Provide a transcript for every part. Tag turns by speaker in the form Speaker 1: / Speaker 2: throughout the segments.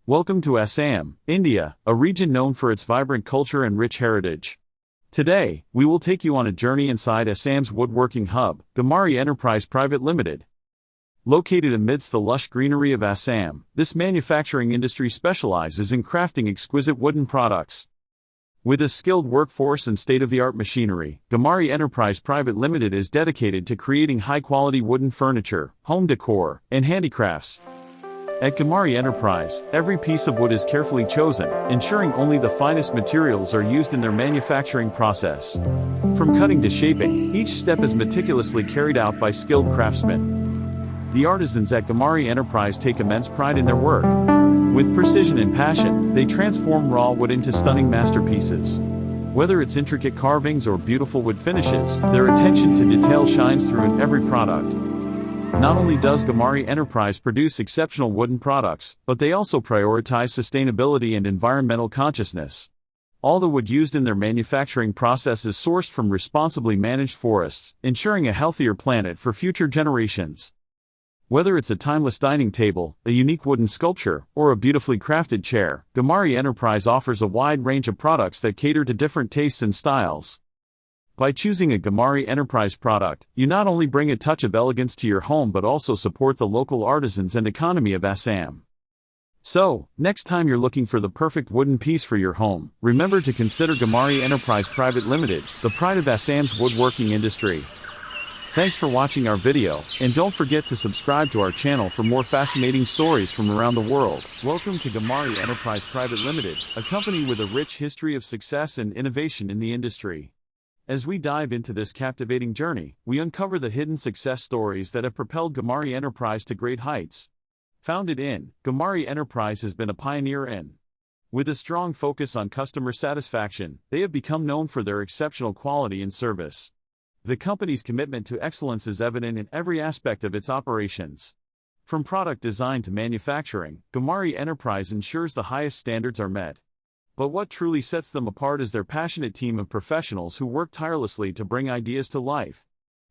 Speaker 1: Welcome to Assam, India, a region known for its vibrant culture and rich heritage. Today, we will take you on a journey inside Assam's woodworking hub, Gamari Enterprise Private Limited. Located amidst the lush greenery of Assam, this manufacturing industry specializes in crafting exquisite wooden products. With a skilled workforce and state-of-the-art machinery, Gamari Enterprise Private Limited is dedicated to creating high-quality wooden furniture, home decor, and handicrafts. At Gamari Enterprise, every piece of wood is carefully chosen, ensuring only the finest materials are used in their manufacturing process. From cutting to shaping, each step is meticulously carried out by skilled craftsmen. The artisans at Gamari Enterprise take immense pride in their work. With precision and passion, they transform raw wood into stunning masterpieces. Whether it's intricate carvings or beautiful wood finishes, their attention to detail shines through in every product. Not only does Gamari Enterprise produce exceptional wooden products, but they also prioritize sustainability and environmental consciousness. All the wood used in their manufacturing process is sourced from responsibly managed forests, ensuring a healthier planet for future generations. Whether it's a timeless dining table, a unique wooden sculpture, or a beautifully crafted chair, Gamari Enterprise offers a wide range of products that cater to different tastes and styles. By choosing a Gamari Enterprise product, you not only bring a touch of elegance to your home but also support the local artisans and economy of Assam. So, next time you're looking for the perfect wooden piece for your home, remember to consider Gamari Enterprise Private Limited, the pride of Assam's woodworking industry. Thanks for watching our video, and don't forget to subscribe to our channel for more fascinating stories from around the world. Welcome to Gamari Enterprise Private Limited, a company with a rich history of success and innovation in the industry. As we dive into this captivating journey, we uncover the hidden success stories that have propelled Gamari Enterprise to great heights. Founded in, Gamari Enterprise has been a pioneer in. With a strong focus on customer satisfaction, they have become known for their exceptional quality and service. The company's commitment to excellence is evident in every aspect of its operations. From product design to manufacturing, Gamari Enterprise ensures the highest standards are met. But what truly sets them apart is their passionate team of professionals who work tirelessly to bring ideas to life.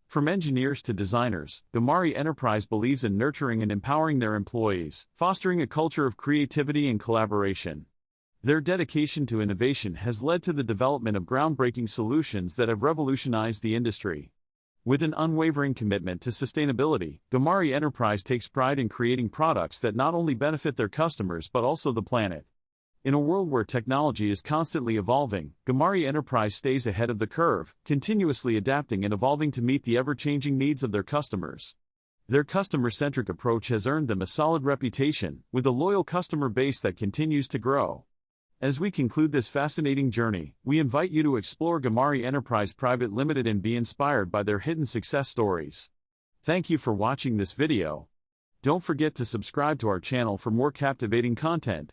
Speaker 1: From engineers to designers, Gamari Enterprise believes in nurturing and empowering their employees, fostering a culture of creativity and collaboration. Their dedication to innovation has led to the development of groundbreaking solutions that have revolutionized the industry. With an unwavering commitment to sustainability, Gamari Enterprise takes pride in creating products that not only benefit their customers but also the planet. In a world where technology is constantly evolving, Gamari Enterprise stays ahead of the curve, continuously adapting and evolving to meet the ever-changing needs of their customers. Their customer-centric approach has earned them a solid reputation, with a loyal customer base that continues to grow. As we conclude this fascinating journey, we invite you to explore Gamari Enterprise Private Limited and be inspired by their hidden success stories. Thank you for watching this video. Don't forget to subscribe to our channel for more captivating content.